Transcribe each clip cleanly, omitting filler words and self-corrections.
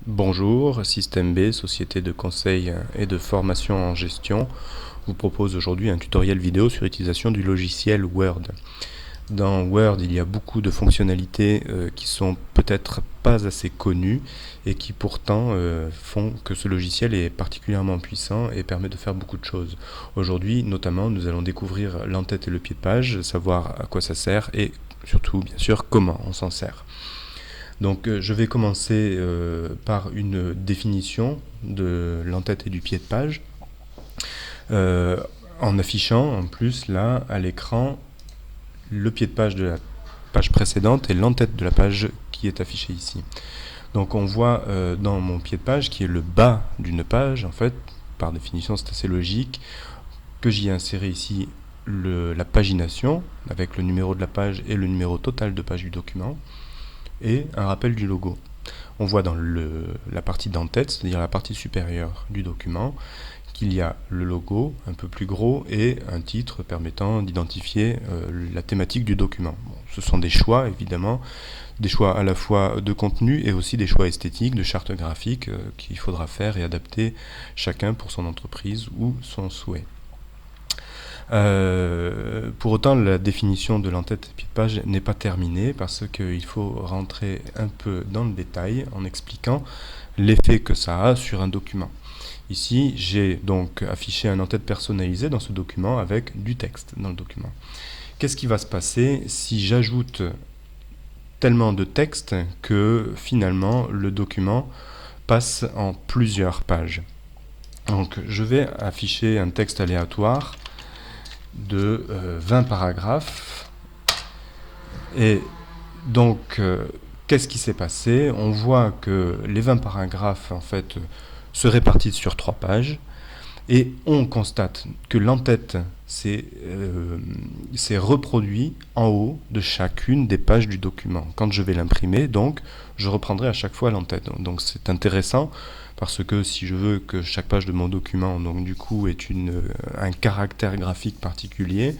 Bonjour, Système B, société de conseil et de formation en gestion, vous propose aujourd'hui un tutoriel vidéo sur l'utilisation du logiciel Word. Dans Word, il y a beaucoup de fonctionnalités qui sont peut-être pas assez connues et qui pourtant font que ce logiciel est particulièrement puissant et permet de faire beaucoup de choses. Aujourd'hui, notamment, nous allons découvrir l'entête et le pied de page, savoir à quoi ça sert et surtout, bien sûr, comment on s'en sert. Donc je vais commencer par une définition de l'entête et du pied de page, en affichant en plus là à l'écran le pied de page de la page précédente et l'entête de la page qui est affichée ici. Donc on voit dans mon pied de page, qui est le bas d'une page, en fait, par définition c'est assez logique, que j'y ai inséré ici la pagination, avec le numéro de la page et le numéro total de page du document, et un rappel du logo. On voit dans la partie d'entête, c'est-à-dire la partie supérieure du document, qu'il y a le logo un peu plus gros et un titre permettant d'identifier la thématique du document. Bon, ce sont des choix, évidemment, des choix à la fois de contenu et aussi des choix esthétiques, de charte graphique qu'il faudra faire et adapter chacun pour son entreprise ou son souhait. Pour autant, la définition de l'entête et pied de page n'est pas terminée parce qu'il faut rentrer un peu dans le détail en expliquant l'effet que ça a sur un document. Ici, j'ai donc affiché un en-tête personnalisé dans ce document avec du texte dans le document. Qu'est-ce qui va se passer si j'ajoute tellement de texte que finalement le document passe en plusieurs pages? Donc, je vais afficher un texte aléatoire de 20 paragraphes. Et donc, qu'est-ce qui s'est passé? On voit que les 20 paragraphes, en fait, se répartissent sur 3 pages. Et on constate que l'entête s'est reproduit en haut de chacune des pages du document. Quand je vais l'imprimer, donc, je reprendrai à chaque fois l'entête. Donc c'est intéressant parce que si je veux que chaque page de mon document, donc du coup, ait un caractère graphique particulier,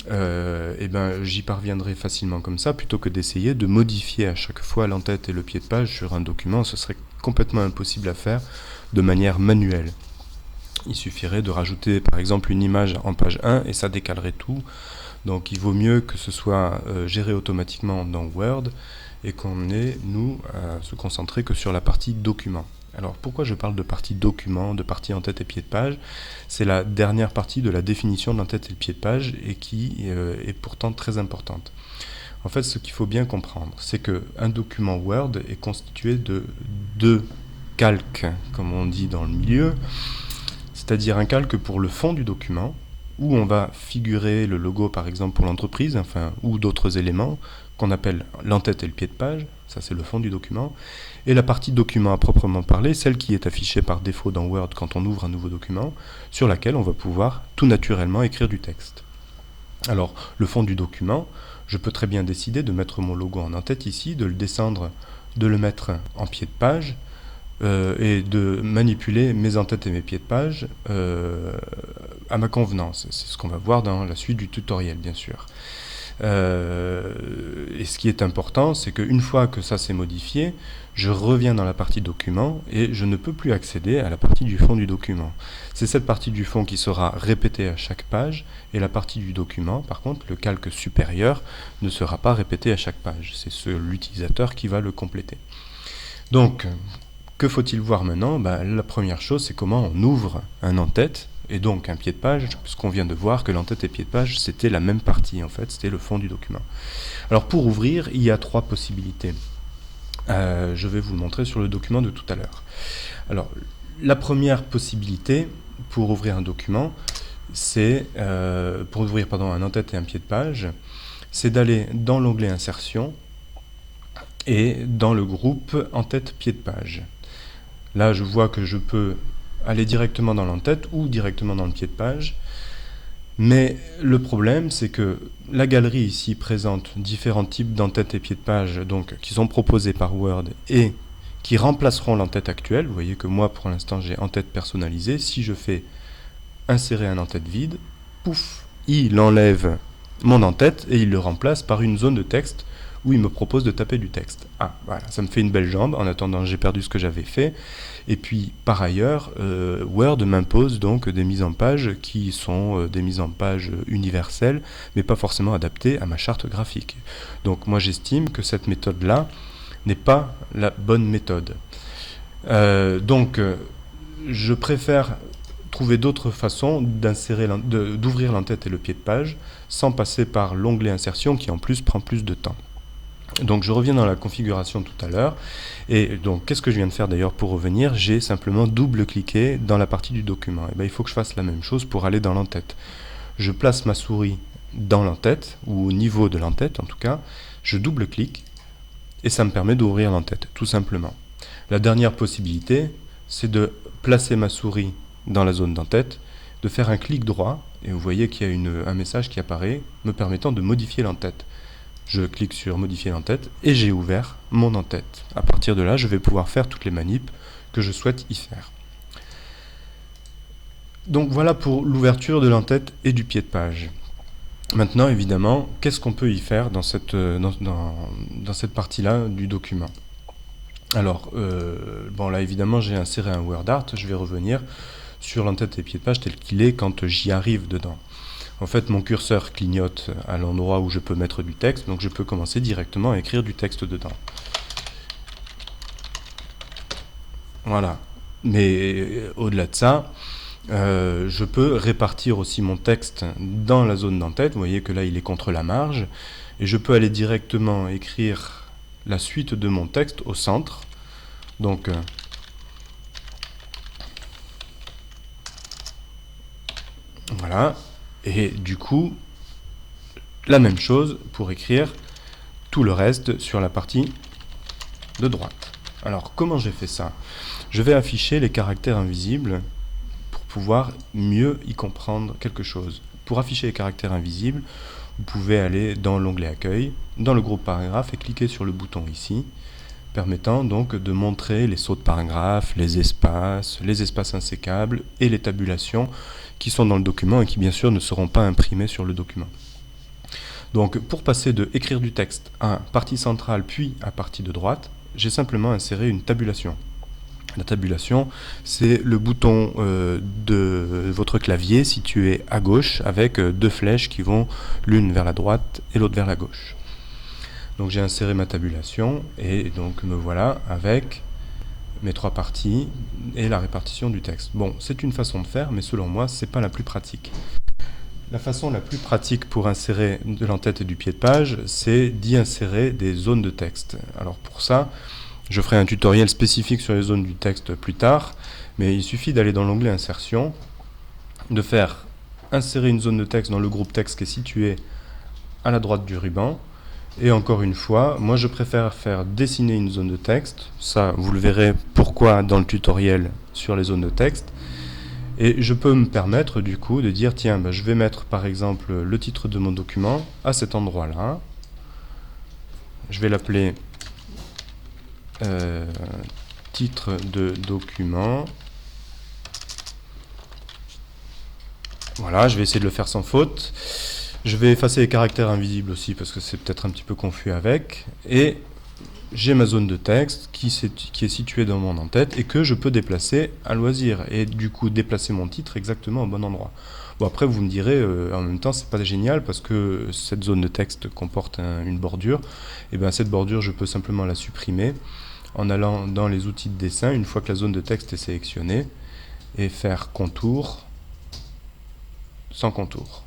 j'y parviendrai facilement comme ça, plutôt que d'essayer de modifier à chaque fois l'entête et le pied de page sur un document. Ce serait complètement impossible à faire de manière manuelle. Il suffirait de rajouter par exemple une image en page 1 et ça décalerait tout. Donc il vaut mieux que ce soit géré automatiquement dans Word et qu'on ait, nous, à se concentrer que sur la partie document. Alors pourquoi je parle de partie document, de partie en-tête et pied de page? C'est la dernière partie de la définition de l'en-tête et le pied de page et qui est pourtant très importante. En fait, ce qu'il faut bien comprendre, c'est qu'un document Word est constitué de deux calques, comme on dit dans le milieu, c'est-à-dire un calque pour le fond du document, où on va figurer le logo par exemple pour l'entreprise, ou d'autres éléments qu'on appelle l'entête et le pied de page, ça c'est le fond du document, et la partie document à proprement parler, celle qui est affichée par défaut dans Word quand on ouvre un nouveau document, sur laquelle on va pouvoir tout naturellement écrire du texte. Alors, le fond du document, je peux très bien décider de mettre mon logo en en-tête ici, de le descendre, de le mettre en pied de page, et de manipuler mes en-têtes et mes pieds de page à ma convenance. C'est ce qu'on va voir dans la suite du tutoriel, bien sûr. Et ce qui est important, c'est qu'une fois que ça s'est modifié, je reviens dans la partie document et je ne peux plus accéder à la partie du fond du document. C'est cette partie du fond qui sera répétée à chaque page et la partie du document, par contre, le calque supérieur ne sera pas répété à chaque page. C'est l'utilisateur qui va le compléter. Donc, que faut-il voir maintenant? La première chose, c'est comment on ouvre un en-tête et donc un pied de page, puisqu'on vient de voir que l'entête et pied de page, c'était la même partie, en fait, c'était le fond du document. Alors pour ouvrir, il y a 3 possibilités. Je vais vous le montrer sur le document de tout à l'heure. Alors, la première possibilité pour ouvrir un document, c'est, pour ouvrir un en-tête et un pied de page, c'est d'aller dans l'onglet Insertion et dans le groupe en-tête pied de page. Là, je vois que je peux aller directement dans l'en-tête ou directement dans le pied de page. Mais le problème, c'est que la galerie ici présente différents types d'en-tête et pieds de page donc, qui sont proposés par Word et qui remplaceront l'en-tête actuelle. Vous voyez que moi, pour l'instant, j'ai en-tête personnalisée. Si je fais insérer un en-tête vide, pouf, il enlève mon en-tête et il le remplace par une zone de texte où il me propose de taper du texte. Ah, voilà, ça me fait une belle jambe, en attendant j'ai perdu ce que j'avais fait. Et puis, par ailleurs, Word m'impose donc des mises en page qui sont des mises en page universelles, mais pas forcément adaptées à ma charte graphique. Donc moi j'estime que cette méthode-là n'est pas la bonne méthode. Donc je préfère trouver d'autres façons d'ouvrir l'entête et le pied de page sans passer par l'onglet insertion qui en plus prend plus de temps. Donc je reviens dans la configuration tout à l'heure, et donc qu'est-ce que je viens de faire d'ailleurs pour revenir? J'ai simplement double-cliqué dans la partie du document. Et bien, il faut que je fasse la même chose pour aller dans l'entête. Je place ma souris dans l'entête, ou au niveau de l'entête en tout cas, je double-clique, et ça me permet d'ouvrir l'entête, tout simplement. La dernière possibilité, c'est de placer ma souris dans la zone d'entête, de faire un clic droit, et vous voyez qu'il y a un message qui apparaît me permettant de modifier l'entête. Je clique sur modifier l'entête et j'ai ouvert mon entête. À partir de là, je vais pouvoir faire toutes les manips que je souhaite y faire. Donc voilà pour l'ouverture de l'entête et du pied de page. Maintenant, évidemment, qu'est-ce qu'on peut y faire dans cette partie-là du document? Alors, bon là évidemment j'ai inséré un WordArt, je vais revenir sur l'entête et pied de page tel qu'il est quand j'y arrive dedans. En fait, mon curseur clignote à l'endroit où je peux mettre du texte, donc je peux commencer directement à écrire du texte dedans. Voilà. Mais au-delà de ça, je peux répartir aussi mon texte dans la zone d'entête. Vous voyez que là, il est contre la marge. Et je peux aller directement écrire la suite de mon texte au centre. Donc, voilà. Et du coup, la même chose pour écrire tout le reste sur la partie de droite. Alors, comment j'ai fait ça? Je vais afficher les caractères invisibles pour pouvoir mieux y comprendre quelque chose. Pour afficher les caractères invisibles, vous pouvez aller dans l'onglet Accueil, dans le groupe paragraphe et cliquer sur le bouton ici, permettant donc de montrer les sauts de paragraphe, les espaces insécables et les tabulations qui sont dans le document et qui bien sûr ne seront pas imprimés sur le document. Donc pour passer de écrire du texte à partie centrale puis à partie de droite, j'ai simplement inséré une tabulation. La tabulation, c'est le bouton de votre clavier situé à gauche avec deux flèches qui vont l'une vers la droite et l'autre vers la gauche. Donc j'ai inséré ma tabulation et donc me voilà avec mes trois parties et la répartition du texte. Bon, c'est une façon de faire, mais selon moi, c'est pas la plus pratique. La façon la plus pratique pour insérer de l'entête et du pied de page, c'est d'y insérer des zones de texte. Alors pour ça, je ferai un tutoriel spécifique sur les zones du texte plus tard, mais il suffit d'aller dans l'onglet Insertion, de faire insérer une zone de texte dans le groupe texte qui est situé à la droite du ruban. Et encore une fois, moi je préfère faire dessiner une zone de texte. Ça, vous le verrez pourquoi dans le tutoriel sur les zones de texte. Et je peux me permettre du coup de dire, tiens, je vais mettre par exemple le titre de mon document à cet endroit-là. Je vais l'appeler titre de document. Voilà, je vais essayer de le faire sans faute. Je vais effacer les caractères invisibles aussi parce que c'est peut-être un petit peu confus avec. Et j'ai ma zone de texte qui est située dans mon en-tête et que je peux déplacer à loisir. Et du coup déplacer mon titre exactement au bon endroit. Bon, après vous me direz, en même temps c'est pas génial parce que cette zone de texte comporte une bordure. Et bien cette bordure je peux simplement la supprimer en allant dans les outils de dessin une fois que la zone de texte est sélectionnée et faire contour sans contour.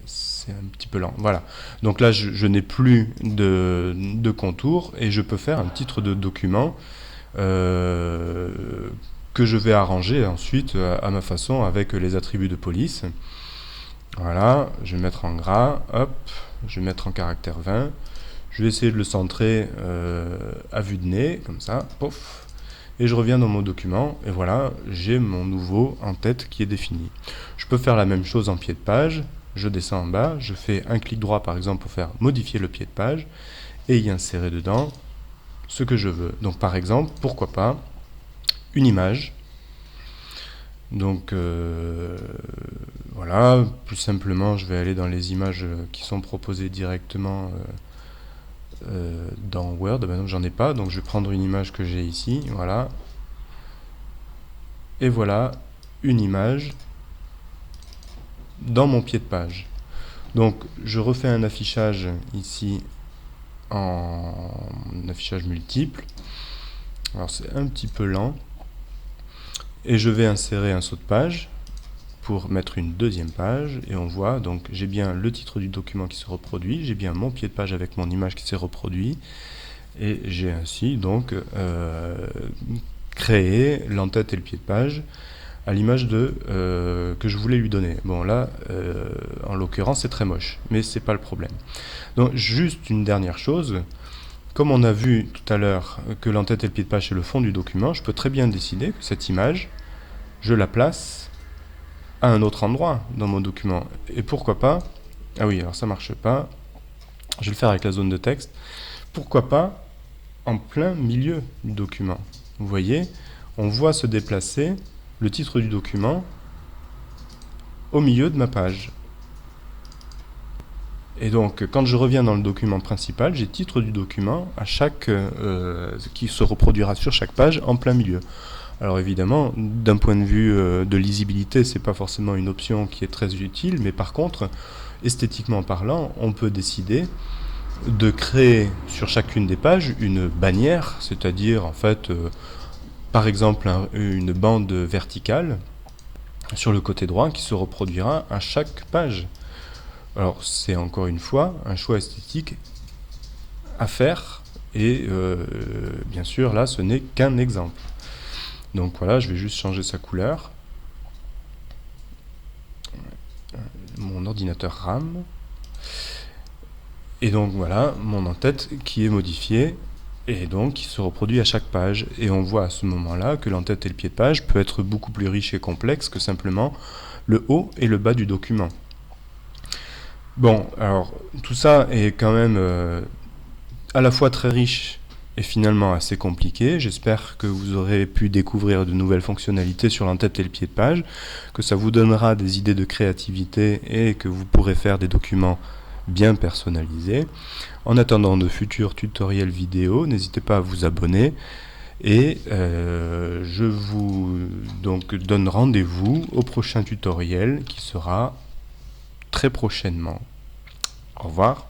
C'est un petit peu lent. Voilà. Donc là, je n'ai plus de contour et je peux faire un titre de document que je vais arranger ensuite à ma façon avec les attributs de police. Voilà. Je vais mettre en gras. Hop. Je vais mettre en caractère 20. Je vais essayer de le centrer à vue de nez, comme ça. Pouf. Et je reviens dans mon document, et voilà, j'ai mon nouveau en-tête qui est défini. Je peux faire la même chose en pied de page, je descends en bas, je fais un clic droit par exemple pour faire modifier le pied de page, et y insérer dedans ce que je veux. Donc par exemple, pourquoi pas, une image. Donc Voilà, plus simplement, je vais aller dans les images qui sont proposées directement dans Word. Ben non, j'en ai pas, donc je vais prendre une image que j'ai ici, voilà. Et voilà une image dans mon pied de page. Donc je refais un affichage ici en affichage multiple. Alors c'est un petit peu lent. Et je vais insérer un saut de page pour mettre une deuxième page. Et on voit, donc j'ai bien le titre du document qui se reproduit, j'ai bien mon pied de page avec mon image qui s'est reproduit. Et j'ai ainsi donc créé l'entête et le pied de page à l'image que je voulais lui donner. Bon là, en l'occurrence, c'est très moche, mais c'est pas le problème. Donc juste une dernière chose, comme on a vu tout à l'heure que l'entête et le pied de page c'est le fond du document, je peux très bien décider que cette image, je la place à un autre endroit dans mon document. Et pourquoi pas, ah oui, alors ça marche pas, je vais le faire avec la zone de texte, pourquoi pas en plein milieu du document. Vous voyez, on voit se déplacer le titre du document au milieu de ma page. Et donc, quand je reviens dans le document principal, j'ai le titre du document qui se reproduira sur chaque page en plein milieu. Alors évidemment, d'un point de vue de lisibilité, c'est pas forcément une option qui est très utile, mais par contre, esthétiquement parlant, on peut décider de créer sur chacune des pages une bannière, c'est-à-dire en fait, par exemple, une bande verticale sur le côté droit qui se reproduira à chaque page. Alors c'est encore une fois un choix esthétique à faire et bien sûr là ce n'est qu'un exemple. Donc voilà, je vais juste changer sa couleur. Mon ordinateur RAM. Et donc voilà mon en-tête qui est modifié et donc qui se reproduit à chaque page. Et on voit à ce moment-là que l'en-tête et le pied de page peut être beaucoup plus riche et complexe que simplement le haut et le bas du document. Bon, alors tout ça est quand même à la fois très riche et finalement assez compliqué. J'espère que vous aurez pu découvrir de nouvelles fonctionnalités sur l'en-tête et le pied de page, que ça vous donnera des idées de créativité et que vous pourrez faire des documents bien personnalisés. En attendant de futurs tutoriels vidéo, n'hésitez pas à vous abonner et je vous donc donne rendez-vous au prochain tutoriel qui sera très prochainement. Au revoir.